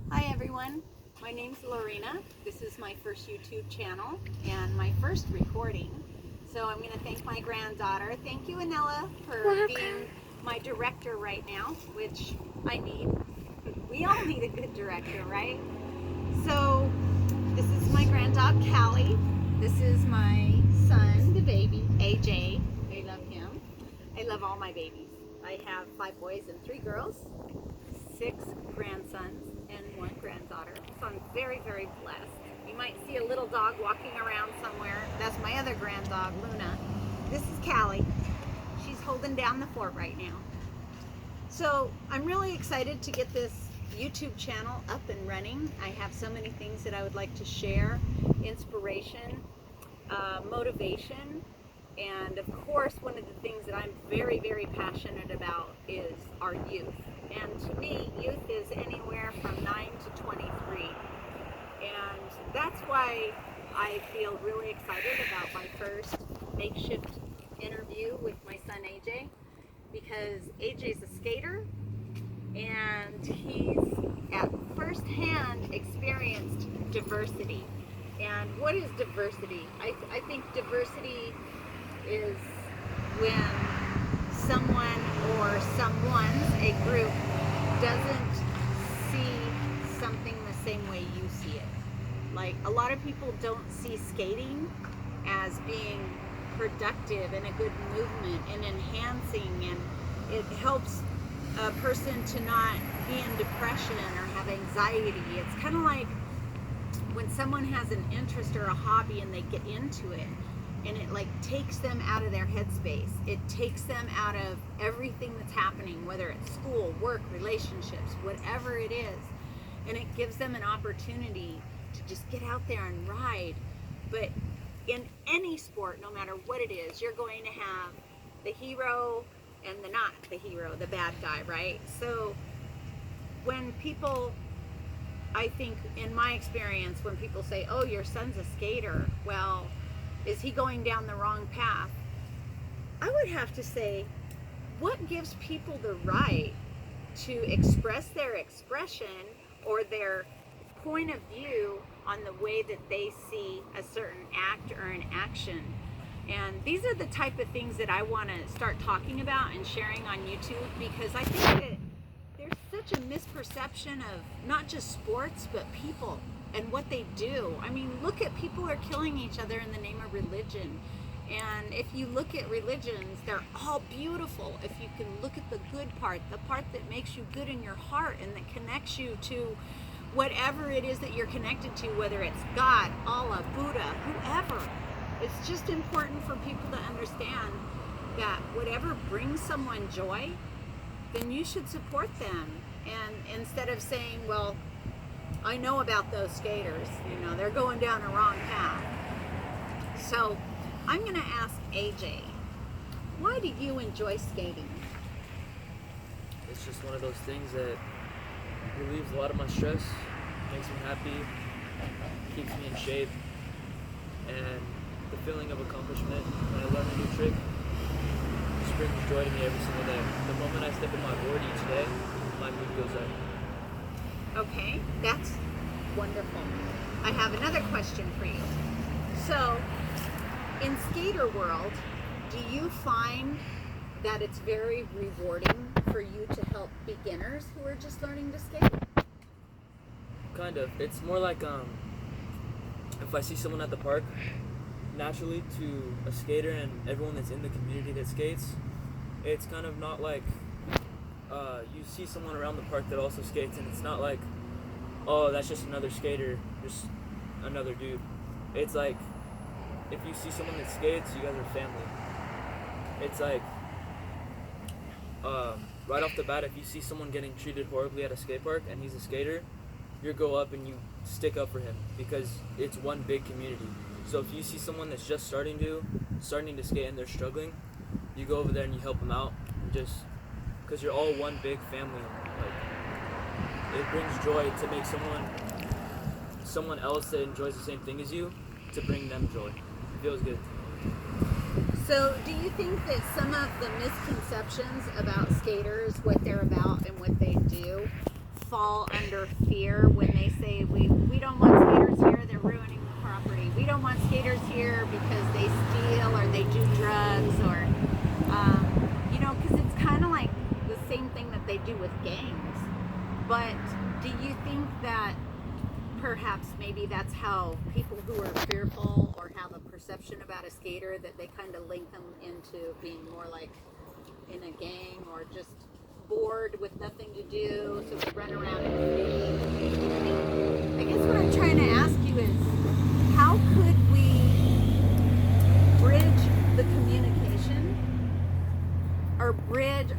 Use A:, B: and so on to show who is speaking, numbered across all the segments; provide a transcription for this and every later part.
A: Hi everyone, my name's Lorina. This is my first YouTube channel and my first recording. So I'm going to thank my granddaughter. Thank you, Anella, for being my director right now, which I need. We all need a good director, right? So this is my granddog, Callie. This is my son, the baby, AJ. I love him. I love all my babies. I have 5 boys and 3 girls, 6 grandsons, and 1 granddaughter. So I'm very, very blessed. You might see a little dog walking around somewhere. That's my other granddog, Luna. This is Callie. She's holding down the fort right now. So I'm really excited to get this YouTube channel up and running. I have so many things that I would like to share. Inspiration, motivation, and of course one of the things that I'm very, very passionate about is our youth. And to me, youth is anywhere from 9 to 23. And that's why I feel really excited about my first makeshift interview with my son AJ, because AJ's a skater and he's at first-hand experienced diversity. And what is diversity? I think diversity is when someone or someone's, a group, doesn't see something the same way you see it. Like, a lot of people don't see skating as being productive and a good movement and enhancing, and it helps a person to not be in depression or have anxiety. It's kind of like when someone has an interest or a hobby and they get into it, and it like takes them out of their headspace. It takes them out of everything that's happening, whether it's school, work, relationships, whatever it is. And it gives them an opportunity to just get out there and ride. But in any sport, no matter what it is, you're going to have the hero and the not the hero, the bad guy, right? So when people, I think in my experience, when people say, oh, your son's a skater, well, is he going down the wrong path? I would have to say, what gives people the right to express their expression or their point of view on the way that they see a certain act or an action? And these are the type of things that I want to start talking about and sharing on YouTube, because I think that there's such a misperception of not just sports, but people and what they do. I mean, look at, people are killing each other in the name of religion. And if you look at religions, they're all beautiful. If you can look at the good part, the part that makes you good in your heart and that connects you to whatever it is that you're connected to, whether it's God, Allah, Buddha, whoever. It's just important for people to understand that whatever brings someone joy, then you should support them. And instead of saying, well, I know about those skaters, you know, they're going down a wrong path. So I'm going to ask AJ, why do you enjoy skating?
B: It's just one of those things that relieves a lot of my stress, makes me happy, keeps me in shape, and the feeling of accomplishment when I learn a new trick just brings joy to me every single day. The moment I step in my board each day, my mood goes up.
A: Okay, that's wonderful. I have another question for you. So, in skater world, do you find that it's very rewarding for you to help beginners who are just learning to skate?
B: Kind of. It's more like if I see someone at the park, naturally to a skater and everyone that's in the community that skates, it's kind of not like you see someone around the park that also skates, and it's not like, oh, that's just another skater, just another dude. It's like, if you see someone that skates, you guys are family. It's like, right off the bat, if you see someone getting treated horribly at a skate park and he's a skater, you go up and you stick up for him, because it's one big community. So if you see someone that's just starting to skate and they're struggling, you go over there and you help them out, just because you're all one big family. Like, it brings joy to make someone else that enjoys the same thing as you, to bring them joy. It feels good.
A: So do you think that some of the misconceptions about skaters, what they're about and what they do, fall under fear when they say we don't want skaters here, they're ruining the property. We don't want skaters here because they steal or they do drugs or, you know, because it's kind of like the same thing that they do with gangs. But do you think that perhaps maybe that's how people who are fearful or have a perception about a skater, that they kind of link them into being more like in a gang or just bored with nothing to do, so we run around and skate? I guess what I'm trying to ask you is, how could we bridge the communication,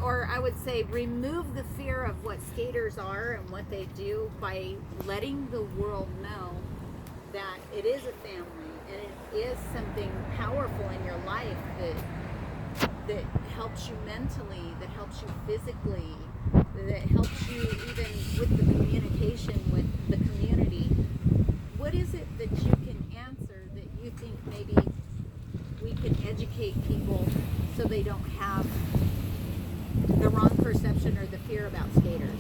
A: or I would say remove the fear of what skaters are and what they do by letting the world know that it is a family and it is something powerful in your life that helps you mentally, that helps you physically, that helps you even with the communication with the community. What is it that you can answer that you think maybe we can educate people so they don't have the wrong perception or the fear about skaters?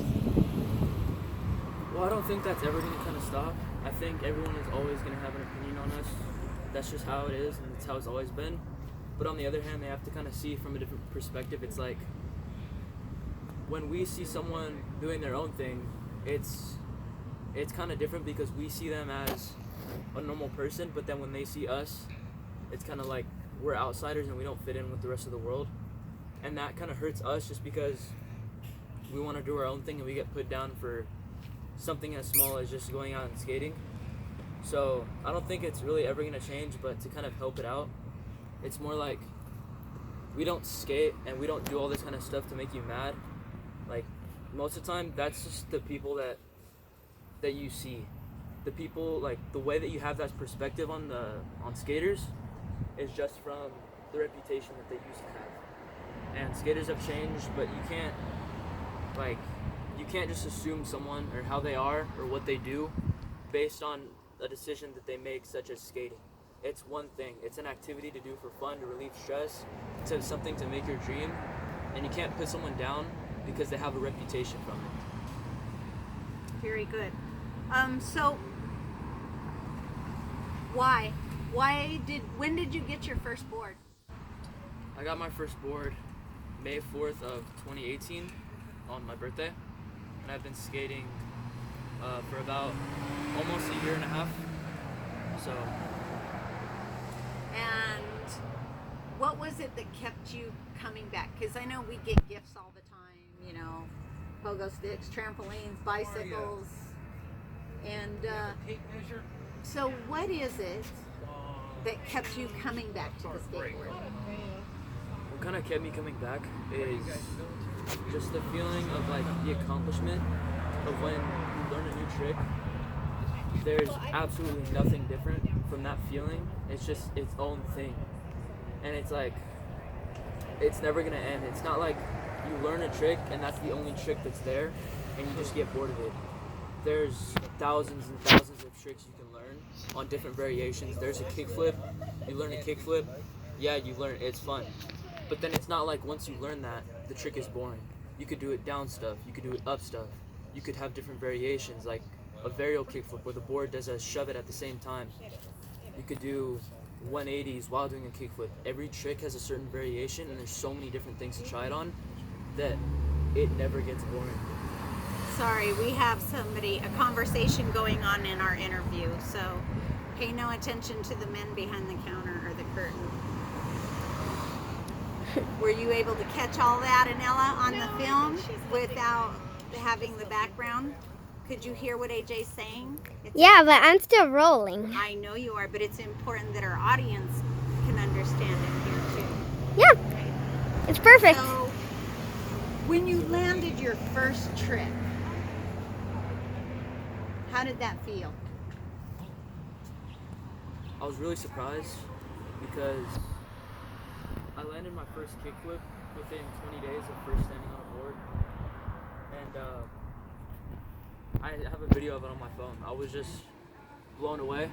B: Well, I don't think that's ever going to kind of stop. I think everyone is always going to have an opinion on us. That's just how it is, and that's how it's always been. But on the other hand, they have to kind of see from a different perspective. It's like when we see someone doing their own thing, it's kind of different because we see them as a normal person, but then when they see us, it's kind of like we're outsiders and we don't fit in with the rest of the world. And that kind of hurts us just because we want to do our own thing and we get put down for something as small as just going out and skating. So I don't think it's really ever going to change, but to kind of help it out, it's more like we don't skate and we don't do all this kind of stuff to make you mad. Like most of the time, that's just the people that you see. The people, like the way that you have that perspective on skaters is just from the reputation that they used to have. And skaters have changed, but you can't just assume someone or how they are or what they do based on a decision that they make, such as skating. It's one thing. It's an activity to do for fun, to relieve stress, to something to make your dream. And you can't put someone down because they have a reputation from it.
A: Very good. So when did you get your first board?
B: I got my first board May 4th of 2018 on my birthday. And I've been skating for about almost a year and a half. So.
A: And what was it that kept you coming back? Because I know we get gifts all the time, you know, pogo sticks, trampolines, bicycles, and so what is it that kept you coming back to the skateboard?
B: What kind of kept me coming back is just the feeling of like the accomplishment of when you learn a new trick. There's absolutely nothing different from that feeling. It's just its own thing. And it's like, it's never gonna end. It's not like you learn a trick and that's the only trick that's there and you just get bored of it. There's thousands and thousands of tricks you can learn on different variations. There's a kickflip. You learn a kickflip. Yeah, you learn it. It's fun. But then it's not like once you learn that, the trick is boring. You could do it down stuff. You could do it up stuff. You could have different variations, like a varial kickflip where the board does a shove it at the same time. You could do 180s while doing a kickflip. Every trick has a certain variation, and there's so many different things to try it on that it never gets boring.
A: Sorry, we have a conversation going on in our interview, so pay no attention to the men behind the counter or the curtain. Were you able to catch all that, Anella, on the film without having the background? Could you hear what AJ's saying?
C: Yeah, but I'm still rolling.
A: I know you are, but it's important that our audience can understand and hear too.
C: Yeah, it's perfect.
A: So, when you landed your first trick, how did that feel?
B: I was really surprised because I landed my first kickflip within 20 days of first standing on a board. And I have a video of it on my phone. I was just blown away.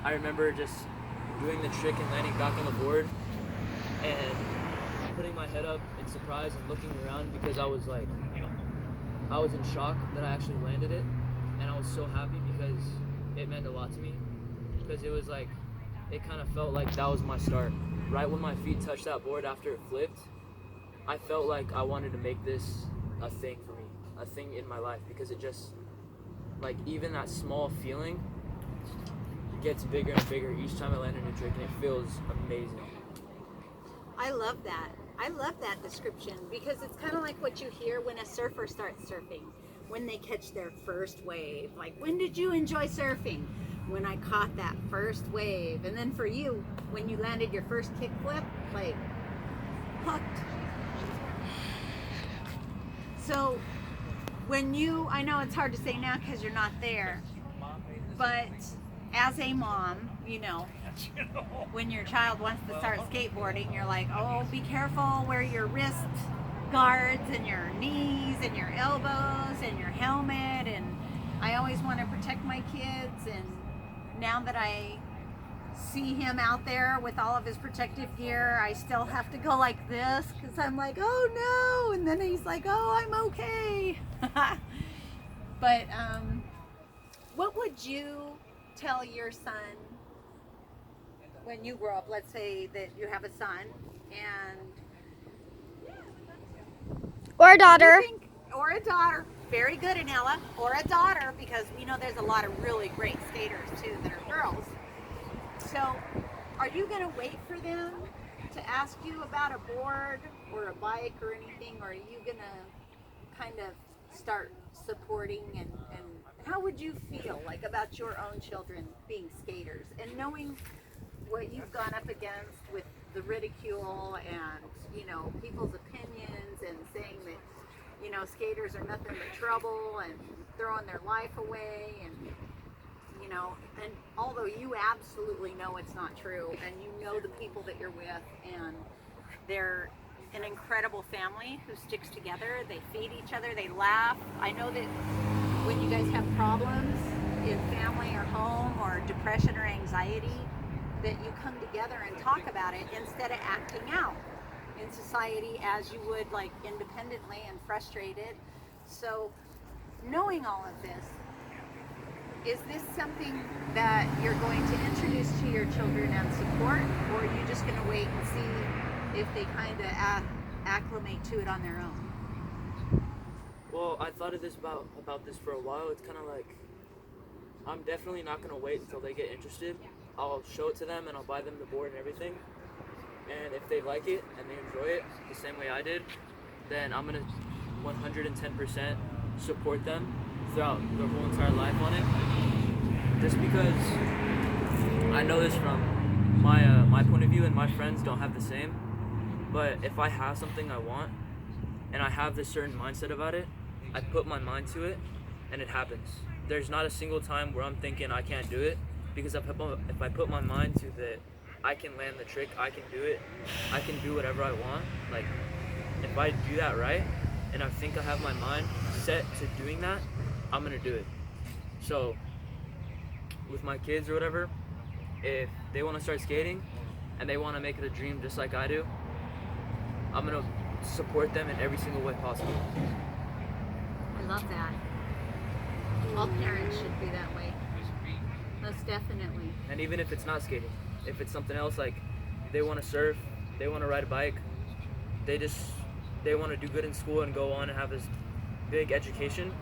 B: I remember just doing the trick and landing back on the board and putting my head up in surprise and looking around because I was like, I was in shock that I actually landed it, and I was so happy because it meant a lot to me, because it was like, it kind of felt like that was my start. Right when my feet touched that board after it flipped, I felt like I wanted to make this a thing for me, a thing in my life, because it just, like, even that small feeling gets bigger and bigger each time I land a new trick, and it feels amazing.
A: I love that. I love that description because it's kind of like what you hear when a surfer starts surfing, when they catch their first wave. Like, when did you enjoy surfing? When I caught that first wave. And then for you, when you landed your first kickflip, like, hooked. So when you, I know it's hard to say now because you're not there, but as a mom, you know, when your child wants to start skateboarding, you're like, oh, be careful, wear your wrist guards and your knees and your elbows and your helmet. And I always want to protect my kids. And now that I see him out there with all of his protective gear, I still have to go like this because I'm like, oh no. And then he's like, oh, I'm okay. But what would you tell your son when you grow up? Let's say that you have a son and
C: Or a daughter.
A: or a daughter. Very good, Anella. Or a daughter, because we know there's a lot of really great skaters too that are girls. So are you going to wait for them to ask you about a board or a bike or anything? Or are you going to kind of start supporting and how would you feel like about your own children being skaters and knowing what you've gone up against with the ridicule and, you know, people's opinions and saying that, you know, skaters are nothing but trouble and throwing their life away and, you know, and although you absolutely know it's not true and you know the people that you're with and they're an incredible family who sticks together, they feed each other, they laugh. I know that when you guys have problems in family or home or depression or anxiety, that you come together and talk about it instead of acting out in society as you would like independently and frustrated. So knowing all of this, is this something that you're going to introduce to your children and support, or are you just going to wait and see if they kind of acclimate to it on their own?
B: Well, I thought of this about this for a while. It's kind of like, I'm definitely not going to wait until they get interested. I'll show it to them and I'll buy them the board and everything. And if they like it and they enjoy it the same way I did, then I'm going to 110% support them throughout their whole entire life on it. Just because I know this from my point of view, and my friends don't have the same. But if I have something I want and I have this certain mindset about it, I put my mind to it and it happens. There's not a single time where I'm thinking I can't do it, because if I put my mind to that, I can land the trick, I can do it, I can do whatever I want. Like, if I do that right, and I think I have my mind set to doing that, I'm gonna do it. So, with my kids or whatever, if they wanna start skating, and they wanna make it a dream just like I do, I'm gonna support them in every single way possible.
A: I love that. All parents should be that way. Most definitely.
B: And even if it's not skating, if it's something else, like they want to surf, they want to ride a bike, they want to do good in school and go on and have this big education,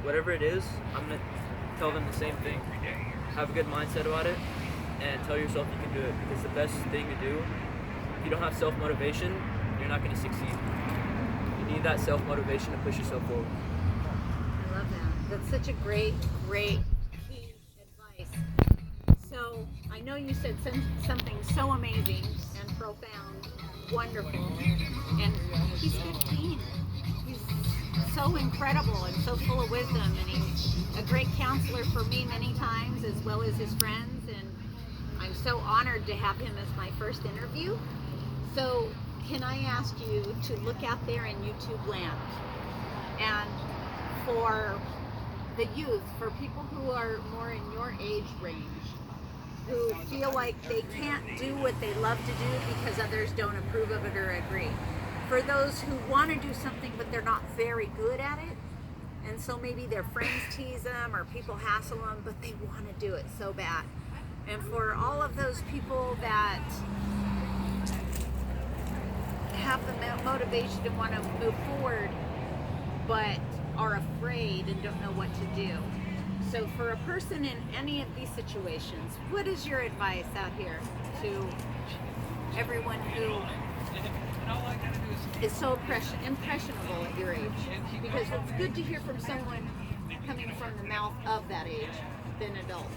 B: whatever it is, I'm going to tell them the same thing. Have a good mindset about it and tell yourself you can do it, because the best thing to do, if you don't have self-motivation, you're not going to succeed. You need that self-motivation to push yourself forward.
A: I love that. That's such a great key advice. So I know you said something so amazing and profound, wonderful, and he's 15. He's so incredible and so full of wisdom, and he's a great counselor for me many times, as well as his friends, and I'm so honored to have him as my first interview. So can I ask you to look out there in YouTube land, and for the youth, for people who are more in your age range, who feel like they can't do what they love to do because others don't approve of it or agree. For those who want to do something but they're not very good at it, And so maybe their friends tease them or people hassle them, but they want to do it so bad. And for all of those people that have the motivation to want to move forward, but are afraid and don't know what to do. So for a person in any of these situations, what is your advice out here to everyone who is so impressionable at your age? Because it's good to hear from someone coming from the mouth of that age than adults.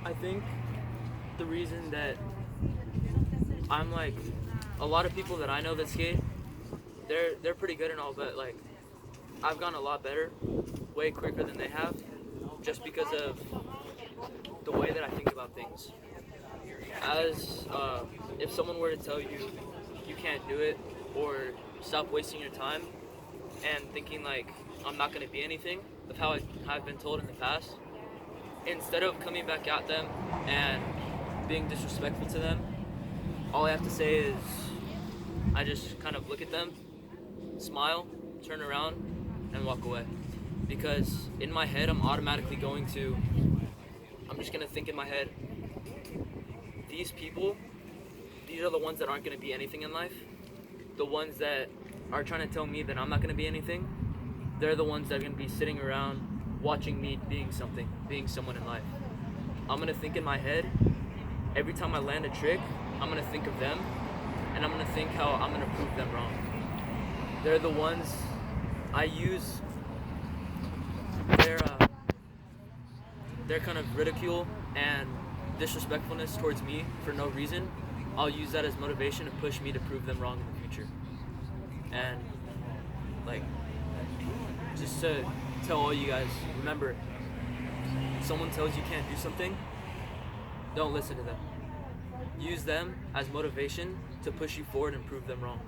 B: I think the reason that I'm like, a lot of people that I know that skate, they're pretty good and all, but like I've gotten a lot better way quicker than they have, just because of the way that I think about things. As if someone were to tell you you can't do it, or stop wasting your time and thinking like I'm not going to be anything, of how I've been told in the past, instead of coming back at them and being disrespectful to them, all I have to say is I just kind of look at them, smile, turn around, and walk away. Because in my head, I'm just going to think in my head, these people, these are the ones that aren't going to be anything in life. The ones that are trying to tell me that I'm not going to be anything, they're the ones that are going to be sitting around watching me being something, being someone in life. I'm going to think in my head, every time I land a trick, I'm going to think of them, and I'm going to think how I'm going to prove them wrong. They're the ones I use their kind of ridicule and disrespectfulness towards me for no reason. I'll use that as motivation to push me to prove them wrong in the future. And like, just to tell all you guys, remember, if someone tells you can't do something, don't listen to them. Use them as motivation to push you forward and prove them wrong.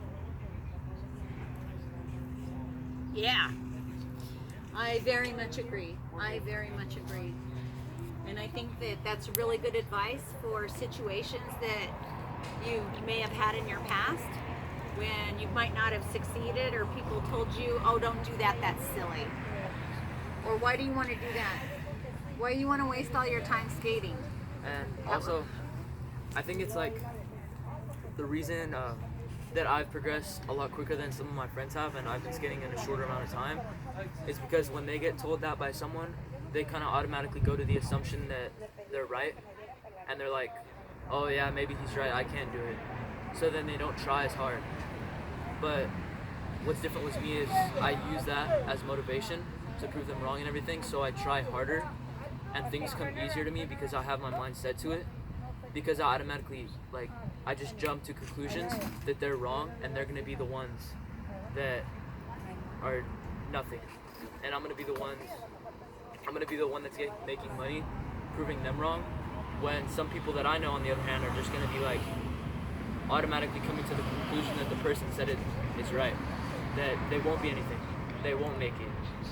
A: Yeah, I very much agree. And I think that that's really good advice for situations that you may have had in your past when you might not have succeeded, or people told you, oh, don't do that, that's silly. Or why do you want to do that? Why do you want to waste all your time skating?
B: And also, I think it's like the reason that I've progressed a lot quicker than some of my friends have, and I've been skating in a shorter amount of time, is because when they get told that by someone, they kind of automatically go to the assumption that they're right, and they're like, oh yeah, maybe he's right, I can't do it. So then they don't try as hard. But what's different with me is I use that as motivation to prove them wrong and everything, so I try harder, and things come easier to me because I have my mind set to it, because I automatically, like, I just jump to conclusions that they're wrong, and they're going to be the ones that are nothing. And I'm going to be the one that's making money, proving them wrong, when some people that I know, on the other hand, are just going to be like automatically coming to the conclusion that the person said it is right, that they won't be anything, they won't make it,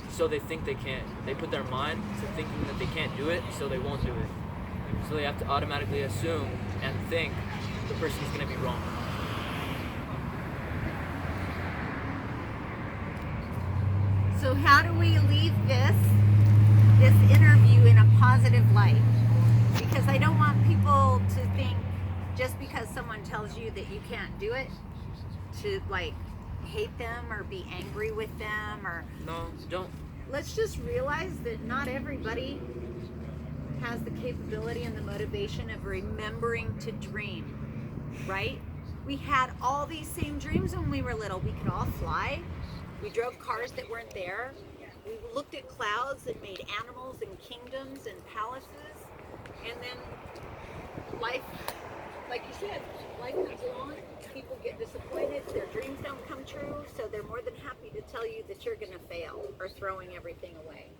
B: so they think they can't. They put their mind to thinking that they can't do it, so they won't do it. So they have to automatically assume and think the person's going to be wrong.
A: So how do we leave this interview in a positive light? Because I don't want people to think just because someone tells you that you can't do it, to like hate them or be angry with them, or
B: No, don't.
A: Let's just realize that not everybody has the capability and the motivation of remembering to dream, right? We had all these same dreams when we were little. We could all fly. We drove cars that weren't there. We looked at clouds that made animals and kingdoms and palaces. And then life, like you said, life comes along. People get disappointed. Their dreams don't come true. So they're more than happy to tell you that you're going to fail or throwing everything away.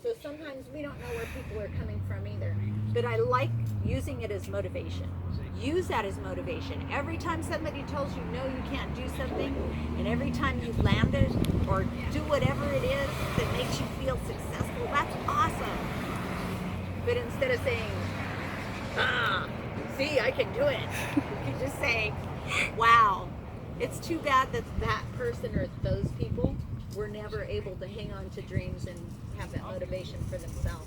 A: So sometimes we don't know where people are coming from either. But I like using it as motivation. Use that as motivation. Every time somebody tells you no, you can't do something, and every time you land it or do whatever it is that makes you feel successful, that's awesome. But instead of saying, see, I can do it, you just say, wow, it's too bad that that person or those people were never able to hang on to dreams and have that motivation for themselves?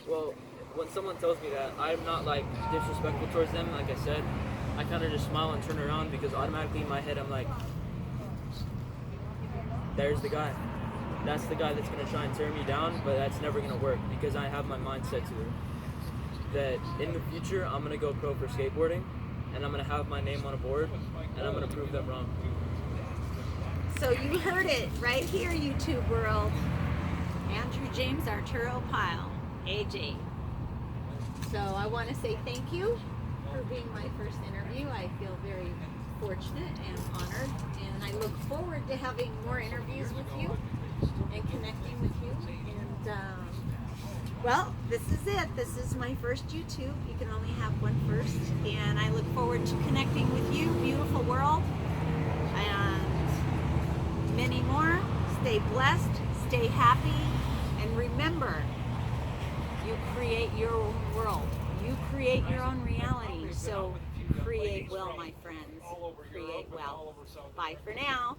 B: Well, when someone tells me that, I'm not like disrespectful towards them. Like I said, I kind of just smile and turn around because automatically in my head I'm like, there's the guy. That's the guy that's gonna try and tear me down, but that's never gonna work because I have my mindset to it. That in the future I'm gonna go pro for skateboarding, and I'm gonna have my name on a board, and I'm gonna prove them wrong.
A: So you heard it right here, YouTube world. Andrew James Arturo Pyle, AJ. So I want to say thank you for being my first interview. I feel very fortunate and honored, and I look forward to having more interviews with you and connecting with you. And well, this is it. This is my first YouTube. You can only have one first, and I look forward to connecting with you, beautiful world, and many more. Stay blessed, stay happy, and remember, you create your own world. You create your own reality. So create well, my friends. Create well. Bye for now.